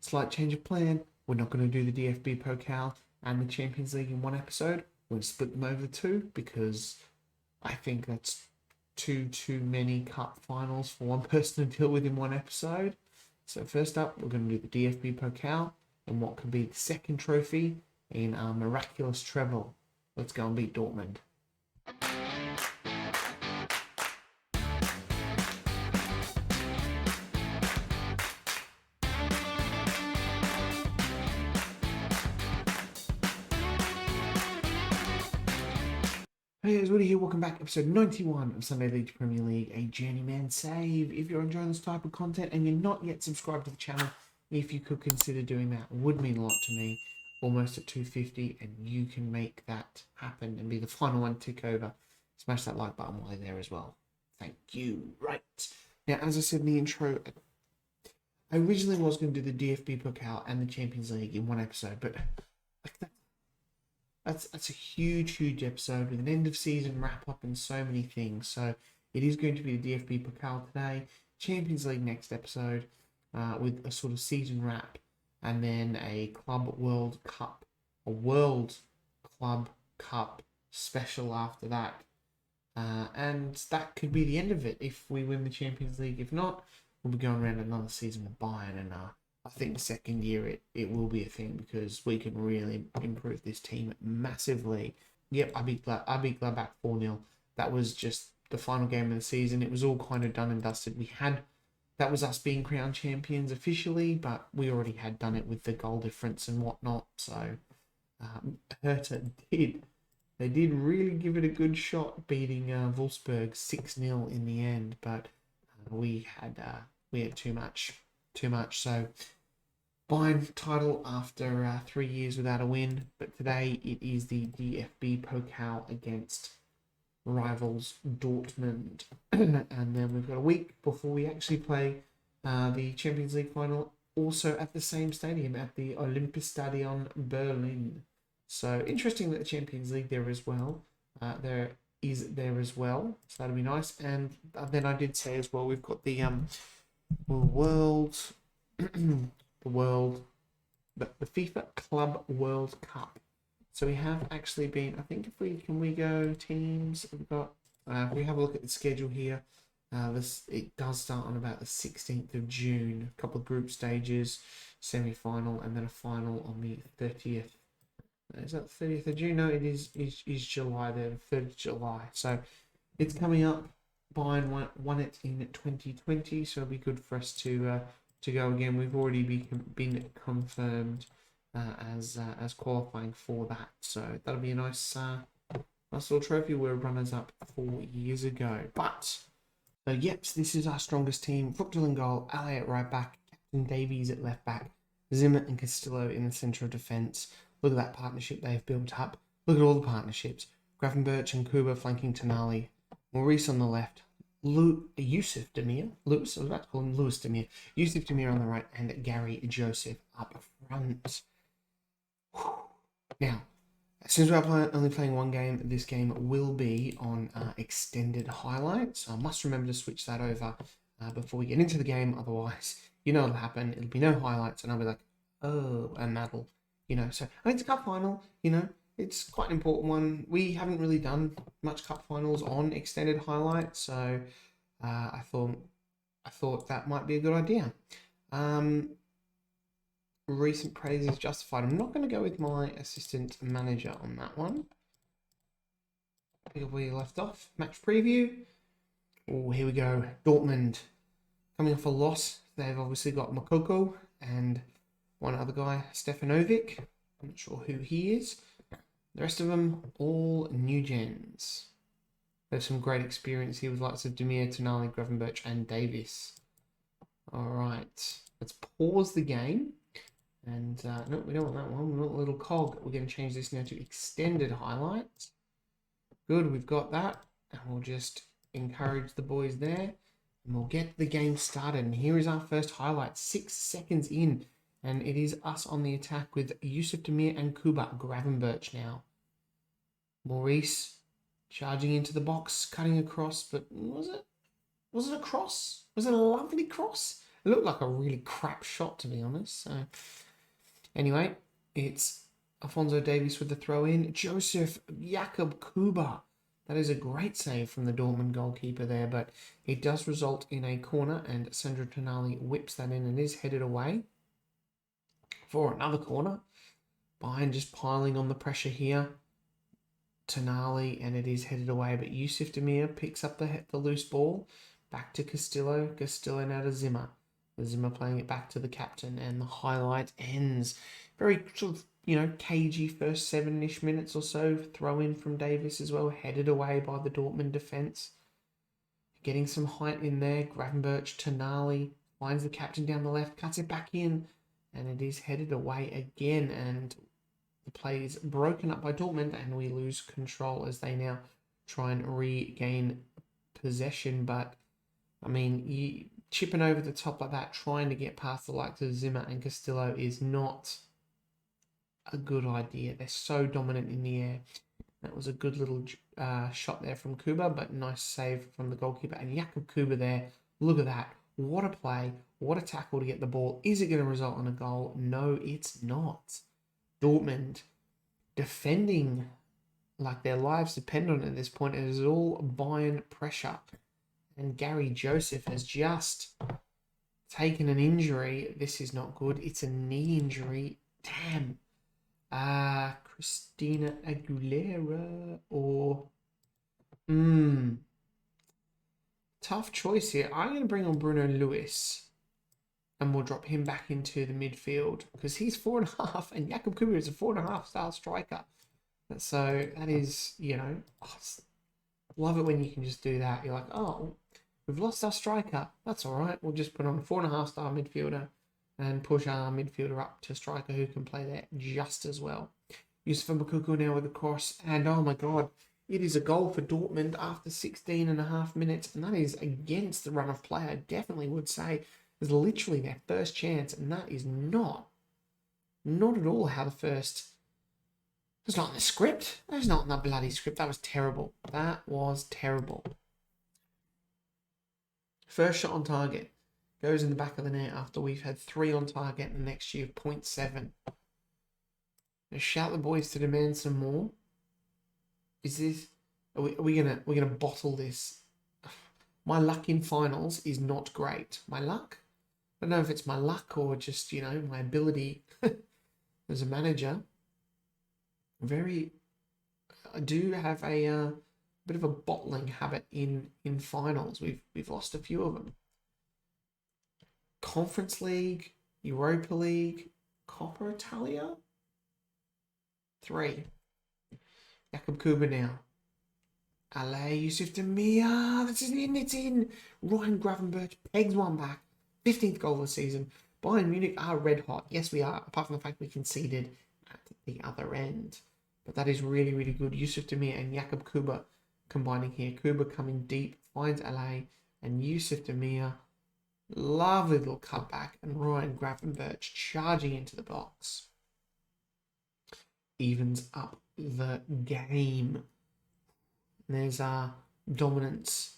slight change of plan. We're not going to do the DFB Pokal and the Champions League in one episode. We're going to split them over two because I think that's too many cup finals for one person to deal with in one episode. So first up, we're going to do the DFB Pokal and what could be the second trophy in our miraculous treble. Let's go and beat Dortmund. Hey guys, Woody here, welcome back, episode 91 of Sunday League Premier League, a Journeyman save. If you're enjoying this type of content and you're not yet subscribed to the channel, if you could consider doing that, it would mean a lot to me. Almost at 250, and you can make that happen and be the final one to tick over. Smash that like button while you're there as well. Thank you. Right. Now, as I said in the intro, I originally was going to do the DFB Pokal and the Champions League in one episode, but that's a huge episode with an end of season wrap up and so many things. So it is going to be the DFB Pokal today, Champions League next episode, with a sort of season wrap, and then a Club World Cup, a World Club Cup special after that. And that could be the end of it if we win the Champions League. If not, we'll be going around another season with Bayern, and I think the second year it will be a thing because we can really improve this team massively. Yep, I beat Gladbach 4-0. That was just the final game of the season. It was all kind of done and dusted. That was us being crowned champions officially, but we already had done it with the goal difference and whatnot. So Hertha did really give it a good shot, beating Wolfsburg 6-0 in the end, but we had too much. So Bayern title after 3 years without a win, but today it is the DFB Pokal against rivals Dortmund. And then we've got a week before we actually play the Champions League final, also at the same stadium, at the Olympiastadion Berlin. So interesting that the Champions League there as well. So that'll be nice. And then I did say as well, we've got the the FIFA Club World Cup. So we have actually been, I think can we go teams? We've got, if we have a look at the schedule here, it does start on about the 16th of June, a couple of group stages, semi-final, and then a final on the 30th. Is that the 30th of June? No, it is July there, the 3rd of July. So it's coming up. Bayern won it in 2020, so it'll be good for us to go again. We've already been confirmed as qualifying for that, so that'll be a nice little trophy. We're runners up 4 years ago. But so yep, this is our strongest team. Fruchtel in goal, Ali at right back, Captain Davies at left back, Zimmer and Castillo in the centre of defence. Look at that partnership they've built up. Look at all the partnerships. Gravenberch and Kuba flanking Tonali. Maurice on the left. Yusuf Demir. Lewis, I was about to call him Lewis Demir. Yusuf Demir on the right, and Gary Joseph up front. Now, since we're only playing one game, this game will be on extended highlights. So I must remember to switch that over before we get into the game. Otherwise, you know what'll happen. It'll be no highlights, and I'll be like, oh, and that'll, So I mean, it's a cup final. It's quite an important one. We haven't really done much cup finals on extended highlights, so I thought that might be a good idea. Recent praise is justified. I'm not going to go with my assistant manager on that one. Pick up where you left off. Match preview. Oh, here we go. Dortmund coming off a loss. They've obviously got Makoko and one other guy, Stefanovic. I'm not sure who he is. The rest of them, all new gens. There's some great experience here with lots of Demir, Tonali, Gravenberch, and Davis. All right, let's pause the game. And no, we don't want that one. We want a little cog. We're going to change this now to extended highlights. Good, we've got that. And we'll just encourage the boys there. And we'll get the game started. And here is our first highlight, 6 seconds in. And it is us on the attack with Yusuf Demir and Kuba. Gravenberch now. Maurice charging into the box, cutting across, but was it a cross? Was it a lovely cross? It looked like a really crap shot, to be honest. So anyway, it's Alphonso Davies with the throw in. Joseph Jakub Kuba. That is a great save from the Dortmund goalkeeper there, but it does result in a corner, and Sandro Tonali whips that in and is headed away for another corner. Bayern just piling on the pressure here. Tonali, and it is headed away, but Yusuf Demir picks up the loose ball. Back to Castillo. Castillo now to Zimmer. Zimmer playing it back to the captain, and the highlight ends. Very sort of, cagey first 7-ish minutes or so. Throw in from Davis as well, headed away by the Dortmund defence. Getting some height in there. Gravenberch, Tonali finds the captain down the left, cuts it back in, and it is headed away again. And the play is broken up by Dortmund, and we lose control as they now try and regain possession. But, I mean, chipping over the top like that, trying to get past the likes of Zimmer and Castillo is not a good idea. They're so dominant in the air. That was a good little shot there from Kuba, but nice save from the goalkeeper. And Jakub Kuba there, look at that. What a play. What a tackle to get the ball. Is it going to result in a goal? No, it's not. Dortmund defending like their lives depend on it at this point. It is all Bayern pressure. And Gary Joseph has just taken an injury. This is not good. It's a knee injury. Damn. Christina Aguilera or... Tough choice here. I'm going to bring on Bruno Lewis. And we'll drop him back into the midfield because he's 4.5 and Jakub Kuba is a 4.5 star striker. So that is, love it when you can just do that. You're like, oh, we've lost our striker. That's all right. We'll just put on a 4.5 star midfielder and push our midfielder up to striker who can play there just as well. Yusuf Moukoko now with the cross. And oh my God, it is a goal for Dortmund after 16.5 minutes. And that is against the run of play, I definitely would say. Is literally their first chance, and that is not at all how the first... It's not in the script. That's not in the bloody script. That was terrible. That was terrible. First shot on target. Goes in the back of the net after we've had 3 on target and next year 0.7. Now shout the boys to demand some more. Is this... Are we gonna bottle this? My luck in finals is not great. My luck? I don't know if it's my luck or just, my ability as a manager. I do have a bit of a bottling habit in finals. We've lost a few of them. Conference League, Europa League, Coppa Italia. 3. Jakub Kuba now. Ale Yusuf Demir. That's in. It's in. Ryan Gravenberch pegs one back. 15th goal of the season. Bayern Munich are red hot. Yes, we are. Apart from the fact we conceded at the other end. But that is really, really good. Yusuf Demir and Jakub Kuba combining here. Kuba coming deep. Finds Ale. And Yusuf Demir. Lovely little cutback. And Ryan Gravenberch charging into the box. Evens up the game. There's our dominance.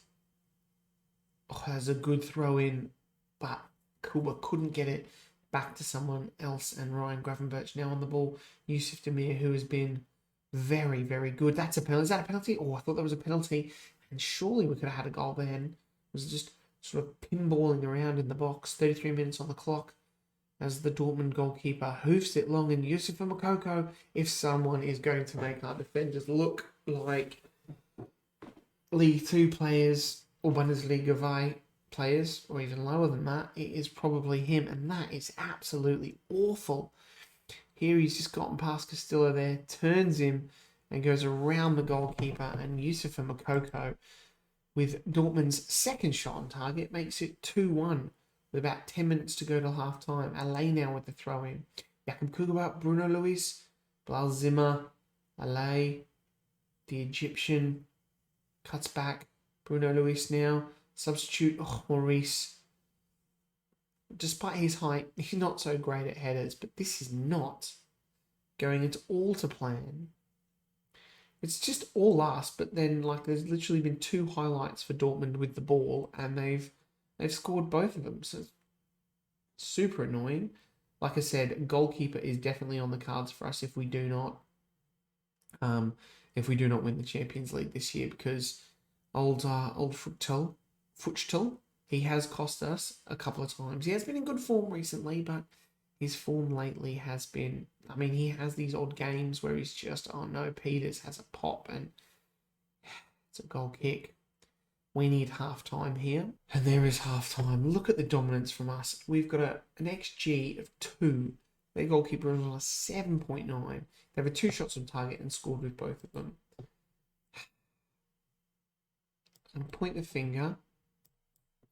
Oh, there's a good throw in, but Kuba couldn't get it back to someone else. And Ryan Gravenberch now on the ball. Yusuf Demir, who has been very, very good. That's a penalty. Is that a penalty? Oh, I thought that was a penalty. And surely we could have had a goal then. It was just sort of pinballing around in the box. 33 minutes on the clock as the Dortmund goalkeeper hoofs it long. And Yusuf Moukoko, if someone is going to make our defenders look like League 2 players or Bundesliga players, or even lower than that, it is probably him, and that is absolutely awful. Here he's just gotten past Castillo there, turns him, and goes around the goalkeeper, and Yusuf Moukoko, with Dortmund's second shot on target, makes it 2-1, with about 10 minutes to go till half-time. Ale now with the throw-in. Jakub Kuba, Bruno Lewis, Bilal Zimmer, Ale, the Egyptian, cuts back. Bruno Lewis now. Substitute. Oh, Maurice. Despite his height, he's not so great at headers, but this is not going into all to plan. It's just all us, but then there's literally been 2 highlights for Dortmund with the ball, and they've scored both of them. So Super annoying. Like I said, goalkeeper is definitely on the cards for us if we do not win the Champions League this year, because old Fuchtel, he has cost us a couple of times. He has been in good form recently, but his form lately has been, I mean, he has these odd games where he's just, oh no, Peters has a pop and it's a goal kick. We need half-time here. And there is half-time. Look at the dominance from us. We've got an XG of 2. Their goalkeeper is on a 7.9. They have 2 shots on target and scored with both of them. And point the finger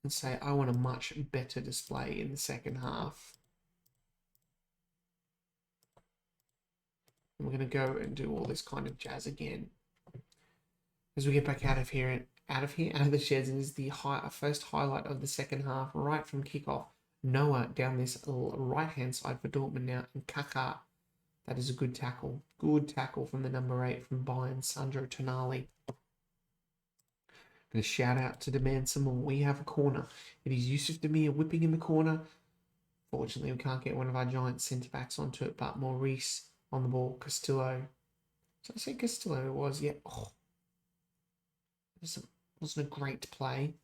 and say, I want a much better display in the second half. And we're going to go and do all this kind of jazz again. As we get back out of the sheds, and is the first highlight of the second half, right from kickoff. Noah down this right-hand side for Dortmund now, and Kaká. That is a good tackle. Good tackle from the number 8 from Bayern, Sandro Tonali. Going to shout out to demand some more. We have a corner. It is Yusuf Demir whipping in the corner. Fortunately, we can't get one of our giant centre-backs onto it, but Maurice on the ball. Castillo. Did I say Castillo? It was, yeah. Oh. Wasn't a great play.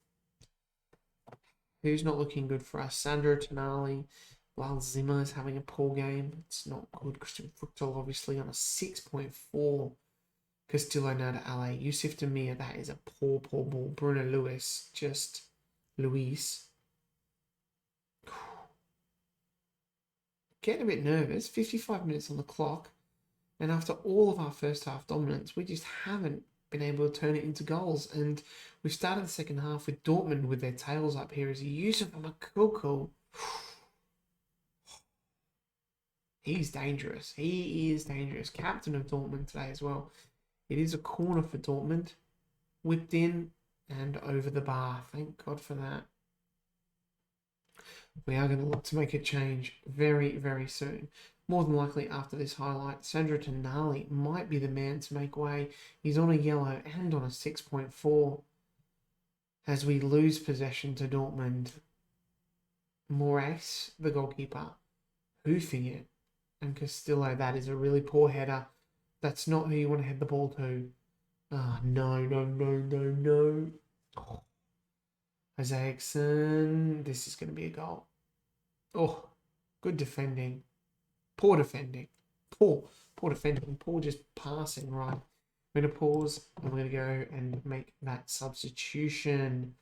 Who's not looking good for us? Sandro Tonali. While Zimmer is having a poor game. It's not good. Christian Fruchtel obviously on a 6.4. Castillo now to LA. Yusuf Demir, that is a poor ball. Bruno Luis. Getting a bit nervous. 55 minutes on the clock. And after all of our first half dominance, we just haven't been able to turn it into goals. And we've started the second half with Dortmund with their tails up here as Yusuf Makuku. He's dangerous. He is dangerous. Captain of Dortmund today as well. It is a corner for Dortmund. Whipped in and over the bar. Thank God for that. We are going to look to make a change very, very soon. More than likely after this highlight, Sandro Tonali might be the man to make way. He's on a yellow and on a 6.4 as we lose possession to Dortmund. Moraes, the goalkeeper, hoofing it. And Castillo, that is a really poor header. That's not who you want to head the ball to. Oh, no. Oh. Isaacson, this is going to be a goal. Oh, good defending. Poor defending. Poor defending. Poor just passing, right. We're going to pause and we're going to go and make that substitution.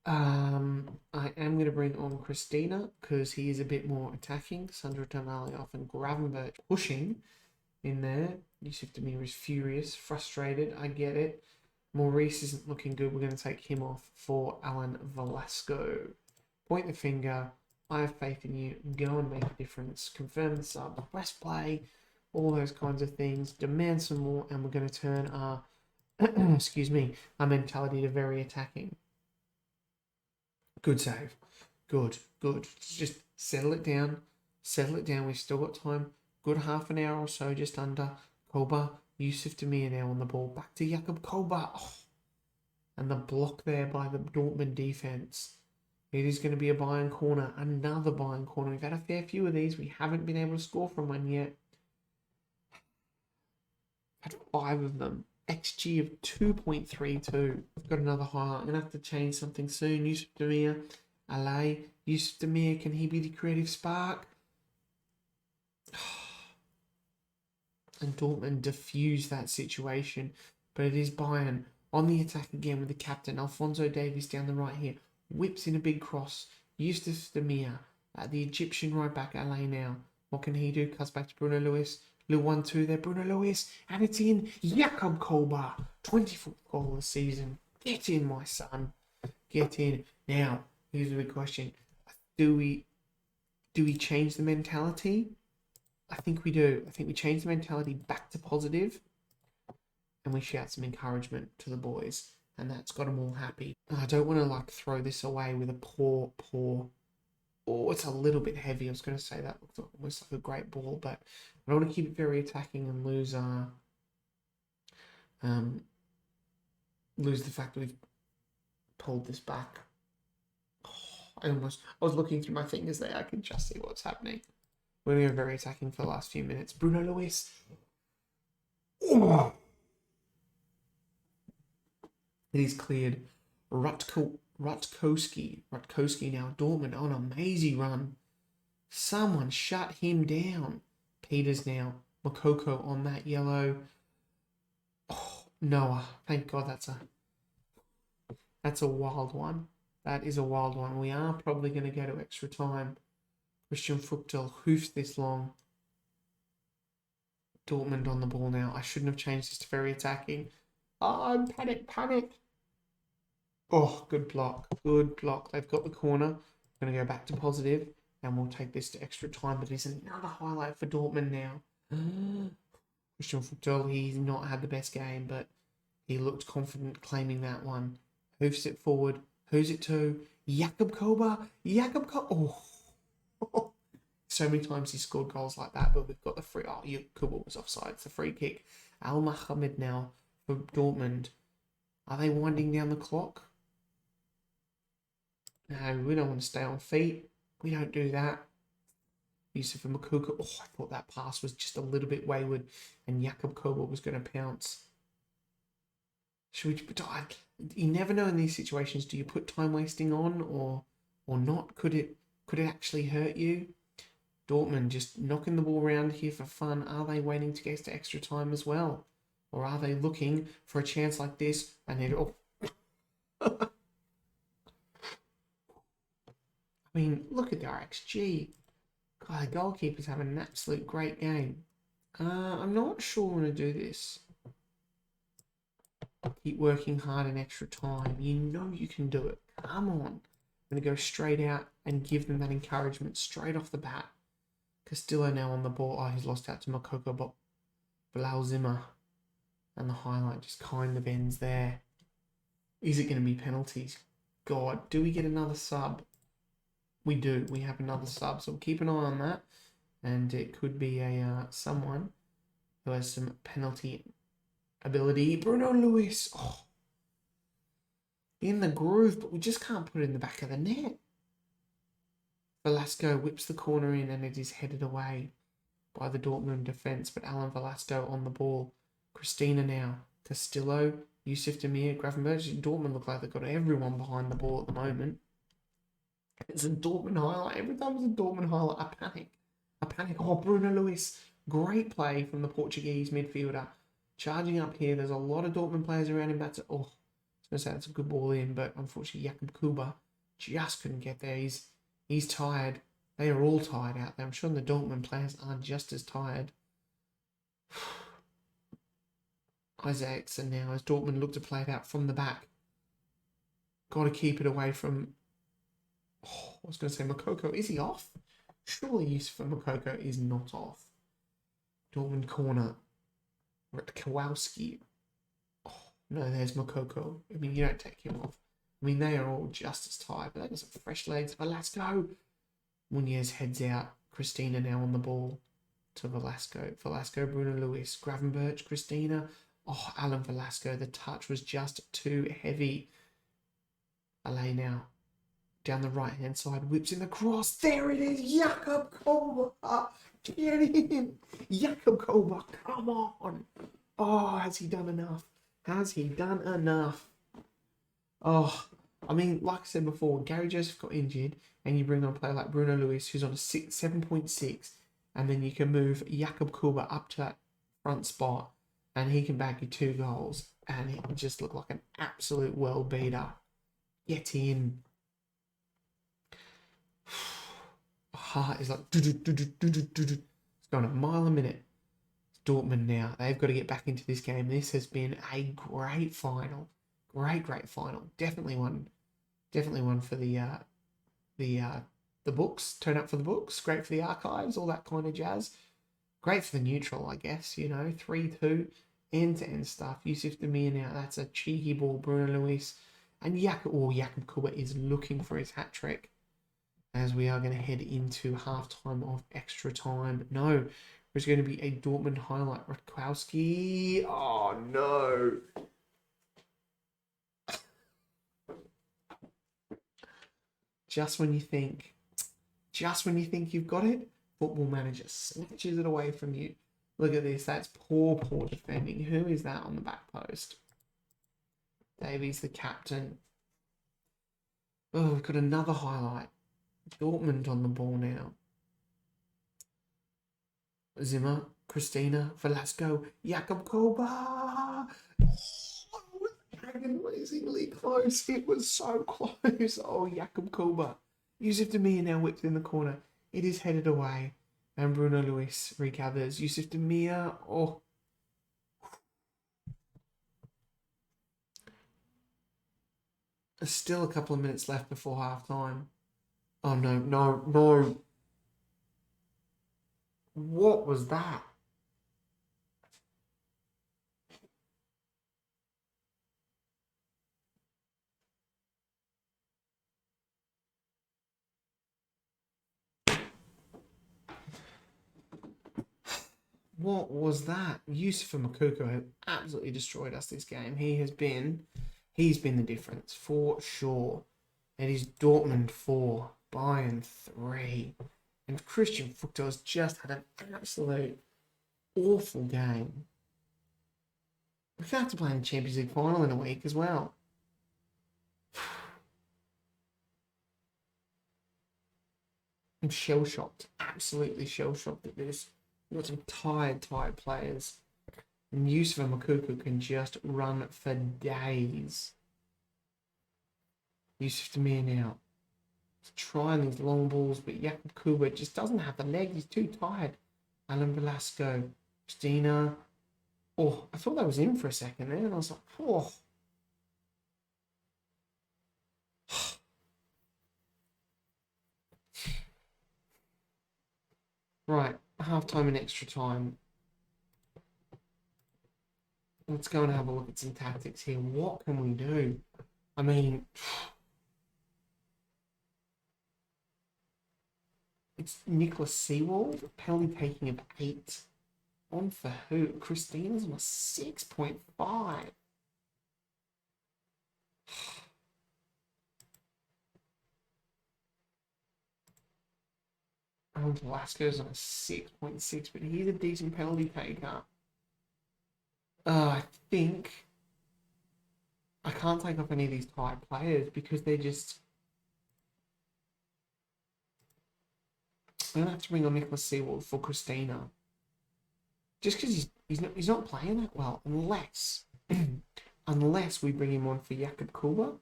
I am going to bring on Christina because he is a bit more attacking. Sandro Tonali off and Gravenberch pushing in there. Yusuf Demir is furious, frustrated. I get it. Maurice isn't looking good. We're going to take him off for Alan Velasco. Point the finger. I have faith in you. Go and make a difference. Confirm the sub. Press play. All those kinds of things. Demand some more. And we're going to turn our, our mentality to very attacking. Good save. Good. Just settle it down. We've still got time. Good half an hour or so, just under. Kolba, Yusuf Demir now on the ball. Back to Jakob Kolba. Oh. And the block there by the Dortmund defense. It is going to be a Bayern corner. Another Bayern corner. We've had a fair few of these. We haven't been able to score from one yet. Had 5 of them. XG of 2.32. I've got another highlight. I'm going to have to change something soon. Yusuf Demir. LA. Yusuf Demir. Can he be the creative spark? And Dortmund diffuse that situation. But it is Bayern on the attack again with the captain. Alphonso Davies down the right here. Whips in a big cross. Yusuf Demir. The Egyptian right back. LA now. What can he do? Cuts back to Bruno Luis. Little 1-2 there, Bruno Luis, and it's in. Jakob Kolba, 24th goal of the season. Get in, my son. Get in. Now, here's the big question. Do we change the mentality? I think we do. I think we change the mentality back to positive, and we shout some encouragement to the boys, and that's got them all happy. I don't want to throw this away with a poor. Oh, it's a little bit heavy. I was going to say that looks almost like a great ball, but I don't want to keep it very attacking and lose the fact that we've pulled this back. Oh, I was looking through my fingers there. I can just see what's happening. We're going to go very attacking for the last few minutes. Bruno Luis. Oh. It is cleared. Rutkowski now. Dortmund on a mazy run. Someone shut him down. Peters now. Makoko on that yellow. Oh, Noah. Thank God that's a wild one. That is a wild one. We are probably going to go to extra time. Christian Fruchtel hoofs this long. Dortmund on the ball now. I shouldn't have changed this to very attacking. Oh, panic. Oh, good block. They've got the corner. Going to go back to positive, and we'll take this to extra time. But it's another highlight for Dortmund now. Christian Fruchtel, he's not had the best game, but he looked confident claiming that one. Hoofs it forward. Who's it to? Jakub Koba. Oh. So many times he scored goals like that, but we've got the free... Oh, Koba was offside. It's a free kick. Al Mohamed now for Dortmund. Are they winding down the clock? No, we don't want to stay on feet. We don't do that. Yusuf and Makuka. Oh, I thought that pass was just a little bit wayward, and Jakub Koba was going to pounce. Should we... You never know in these situations. Do you put time wasting on or not? Could it actually hurt you? Dortmund just knocking the ball around here for fun. Are they waiting to get to extra time as well? Or are they looking for a chance like this and then... Oh. I mean, look at the RXG. God, the goalkeeper's having an absolute great game. I'm not sure I'm going to do this. Keep working hard in extra time. You know you can do it. Come on. I'm going to go straight out and give them that encouragement straight off the bat. Castillo now on the ball. Oh, he's lost out to Makoko, but Bilal Zimmer. And the highlight just kind of ends there. Is it going to be penalties? God, do we get another sub? We do. We have another sub, so we'll keep an eye on that. And it could be someone who has some penalty ability. Bruno Luis. Oh. In the groove, but we just can't put it in the back of the net. Velasco whips the corner in and it is headed away by the Dortmund defence, but Alan Velasco on the ball. Christina now. Castillo, Yusuf Demir, Gravenberch. Dortmund look like they've got everyone behind the ball at the moment. It's a Dortmund highlight. Every time it's a Dortmund highlight, I panic. Oh, Bruno Luis. Great play from the Portuguese midfielder. Charging up here. There's a lot of Dortmund players around him. I was going to say that's a good ball in, but unfortunately Jakub Kuba just couldn't get there. He's tired. They are all tired out there. I'm sure the Dortmund players aren't just as tired. Isaacson now as Dortmund look to play it out from the back. Got to keep it away from... Oh, I was going to say Makoko. Is he off? Surely Yusuf Makoko is not off. Dortmund corner. Kowalski. Oh, no, there's Makoko. I mean, you don't take him off. I mean, they are all just as tired, but they got some fresh legs. Velasco. Munoz heads out. Christina now on the ball to Velasco. Velasco, Bruno Luis. Gravenberch, Christina. Oh, Alan Velasco. The touch was just too heavy. Alay now. Down the right-hand side. Whips in the cross. There it is. Jakub Koba. Get in. Jakub Koba. Come on. Oh, has he done enough? Oh, I mean, like I said before, Gary Joseph got injured, and you bring on a player like Bruno Luis, who's on a 7.6, and then you can move Jakub Kuba up to that front spot, and he can bag you 2 goals, and it just looked like an absolute world beater. Get in. Heart is like... It's going a mile a minute. Dortmund now. They've got to get back into this game. This has been a great final. Great final. Definitely one for the books. Turn up for the books. Great for the archives. All that kind of jazz. Great for the neutral, I guess. 3-2. End-to-end stuff. Yusuf Demir now. That's a cheeky ball. Bruno Luis. And Jakub Kuba is looking for his hat-trick. As we are going to head into half-time of extra time. No. There's going to be a Dortmund highlight. Rutkowski. Oh, no. just when you think you've got it, Football Manager snatches it away from you. Look at this. That's poor defending. Who is that on the back post? Davies, the captain. Oh, we've got another highlight. Dortmund on the ball now. Zimmer, Christina, Velasco, Jakub Koba. Oh, it was agonizingly close. It was so close. Oh, Jakub Koba. Yusuf Demir now whipped in the corner. It is headed away. And Bruno Luis recovers. Yusuf Demir. Oh. There's still a couple of minutes left before half time. Oh, no. What was that? What was that? Yusufa Makuko has absolutely destroyed us this game. He's been the difference for sure. It is Dortmund 4, Bayern 3. And Christian Fuchs has just had an absolute awful game. We're going to have to play in the Champions League final in a week as well. I'm shell-shocked. Absolutely shell-shocked at this. We've got some tired players. And Yusufa Makuku can just run for days. Yusuf Demir now. He's trying these long balls, but Jakub Kuba just doesn't have the leg. He's too tired. Alan Velasco. Christina. Oh, I thought that was in for a second there, and I was like, oh. Right, half-time and extra time. Let's go and have a look at some tactics here. What can we do? I mean, it's Nicholas Seawald, penalty taking of 8. On for who? Christina's on a 6.5. Velasco's on a 6.6, but he's a decent penalty taker. I think I can't take off any of these tight players because they're just. I'm gonna have to bring on Nicholas Seawald for Christina, just because he's not playing that well, unless we bring him on for Jakub Kuba,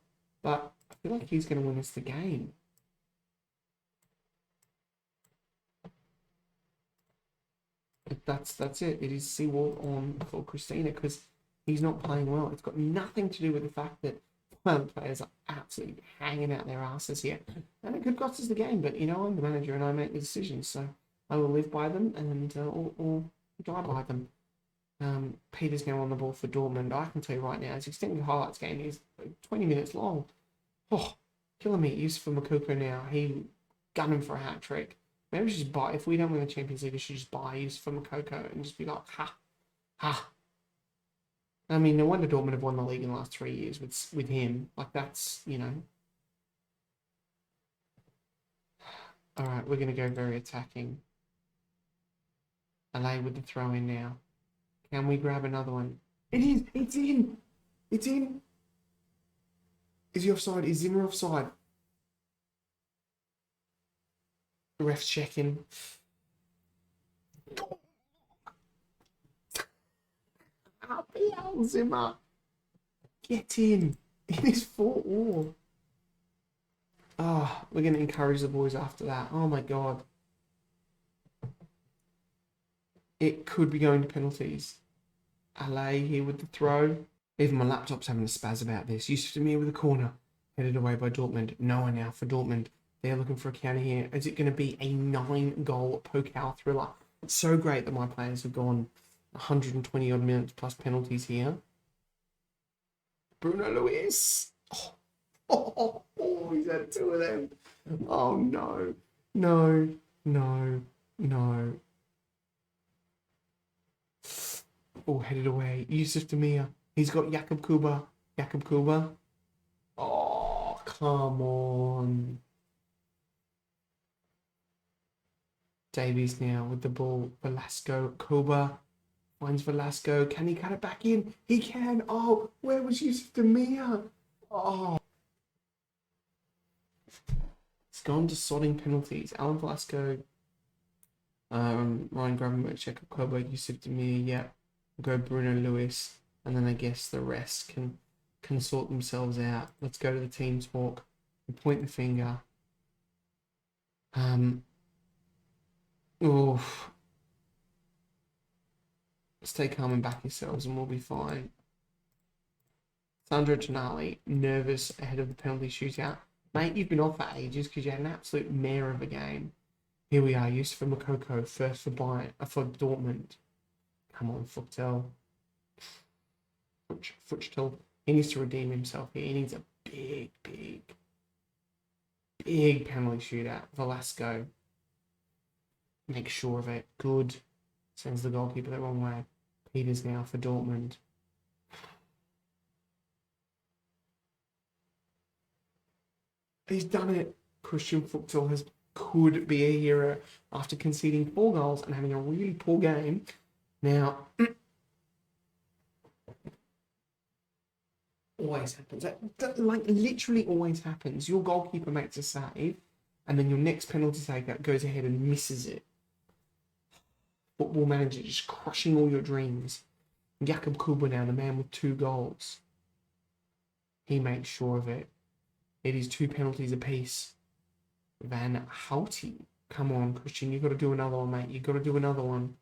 but I feel like he's gonna win us the game. That's it. It is Seawald on for Christina because he's not playing well. It's got nothing to do with the fact that players are absolutely hanging out their asses here. And it could cost us the game, but you know, I'm the manager and I make the decisions, so I will live by them and or die by them. Peter's now on the ball for Dortmund. I can tell you right now, his extended highlights game is 20 minutes long. Oh, killing me. Use for Makoko now. He gunning for a hat trick. Maybe we should just buy, if we don't win the Champions League, we should just buy use for Makoko and just be like, ha. I mean, no wonder Dortmund have won the league in the last 3 years with him. Like, that's, you know. All right, we're going to go very attacking. LA with the throw in now. Can we grab another one? It is. It's in. It's in. Is he offside? Is Zimmer offside? The ref's checking. Zimmer. Get in. It is 4-4. Oh, we're going to encourage the boys after that. Oh my God. It could be going to penalties. LA here with the throw. Even my laptop's having a spaz about this. Yusuf Demir with a corner. Headed away by Dortmund. No one now for Dortmund. They're looking for a counter here. Is it going to be a 9-goal Pokal thriller? It's so great that my players have gone 120 odd minutes plus penalties here. Bruno Luis. Oh, he's had 2 of them. Oh, no. Oh, headed away. Yusuf Demir. He's got Jakub Kuba. Oh, come on. Davies now with the ball. Velasco, Kuba finds Velasco. Can he cut it back in? He can. Oh, where was Yusuf Demir? Oh. It's gone to sodding penalties. Alan Velasco, Ryan Gravenberch, Jacob Kuba, Yusuf Demir, yeah. Go Bruno Lewis. And then I guess the rest can sort themselves out. Let's go to the team talk and point the finger. Stay calm and back yourselves and we'll be fine. Sandro Tonali, nervous ahead of the penalty shootout. Mate, you've been off for ages because you had an absolute mare of a game. Here we are, Yusuf Moukoko, first for Dortmund. Come on, Fuchtel. He needs to redeem himself here. He needs a big penalty shootout. Velasco. Make sure of it. Good. Sends the goalkeeper the wrong way. Peters now for Dortmund. He's done it. Christian Fuchtel could be a hero after conceding 4 goals and having a really poor game. Now, always happens. That literally always happens. Your goalkeeper makes a save, and then your next penalty taker goes ahead and misses it. Football manager just crushing all your dreams. Jakub Kuba now, the man with 2 goals. He makes sure of it. It is 2 penalties apiece. Van Houten. Come on, Christian. You've got to do another one, mate. You've got to do another one.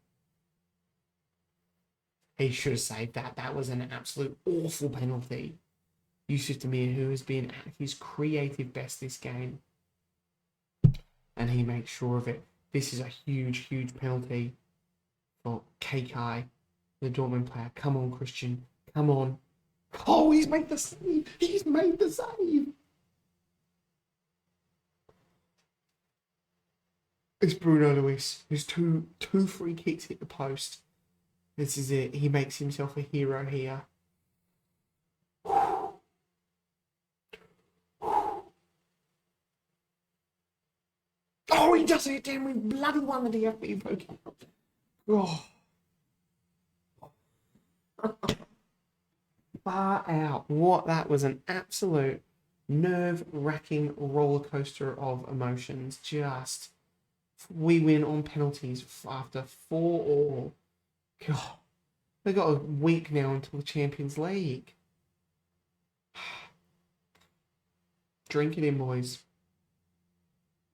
He should have saved that. That was an absolute awful penalty. Yusuf Demir, who has been at his creative best this game. And he makes sure of it. This is a huge penalty for KK, the Dortmund player. Come on, Christian. Come on. Oh, he's made the save. He's made the save. It's Bruno Lewis, who's two free kicks hit the post. This is it. He makes himself a hero here. Oh, he does it again. We bloody won the DFB-Pokal. Oh. Far out. What? That was an absolute nerve-wracking roller coaster of emotions. Just, we win on penalties after 4-4. God, they've got a week now until the Champions League. Drink it in, boys.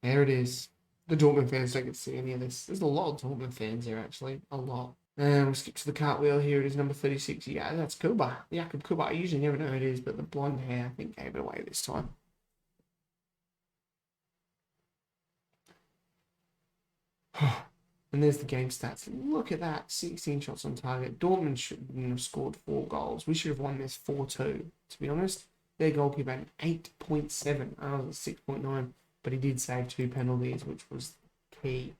There it is. The Dortmund fans don't get to see any of this. There's a lot of Dortmund fans here, actually. A lot. And we'll skip to the cartwheel here. It is number 36. Yeah, that's Kuba. Jakub Kuba. I usually never know who it is, but the blonde hair, I think, gave it away this time. And there's the game stats. Look at that. 16 shots on target. Dortmund shouldn't have scored 4 goals. We should have won this 4-2, to be honest. Their goalkeeper had 8.7. Ours was 6.9. But he did save 2 penalties, which was key.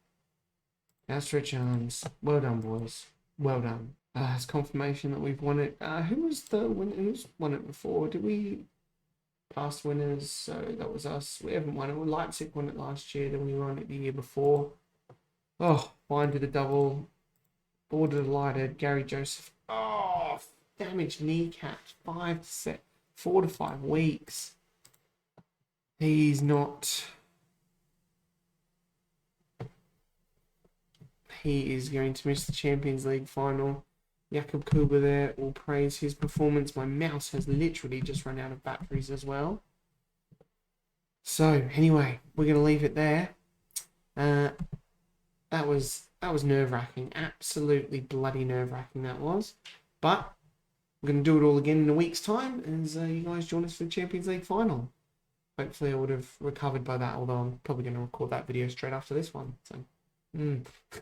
Now stretch arms. Well done, boys. Well done. It's confirmation that we've won it. Who was the winner? Who's won it before? Did we past winners? So that was us. We haven't won it. Leipzig won it last year. Then we won it the year before. Oh, Fine did a double. Border delighted. Gary Joseph. Oh, damaged kneecaps. 4 to 5 weeks. He's not. He is going to miss the Champions League final. Jakub Kuba there will praise his performance. My mouse has literally just run out of batteries as well. So anyway, we're going to leave it there. That was nerve-wracking. Absolutely bloody nerve-wracking that was. But we're going to do it all again in a week's time as you guys join us for the Champions League final. Hopefully I would have recovered by that, although I'm probably going to record that video straight after this one. So,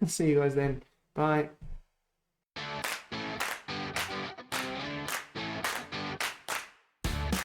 see you guys then. Bye.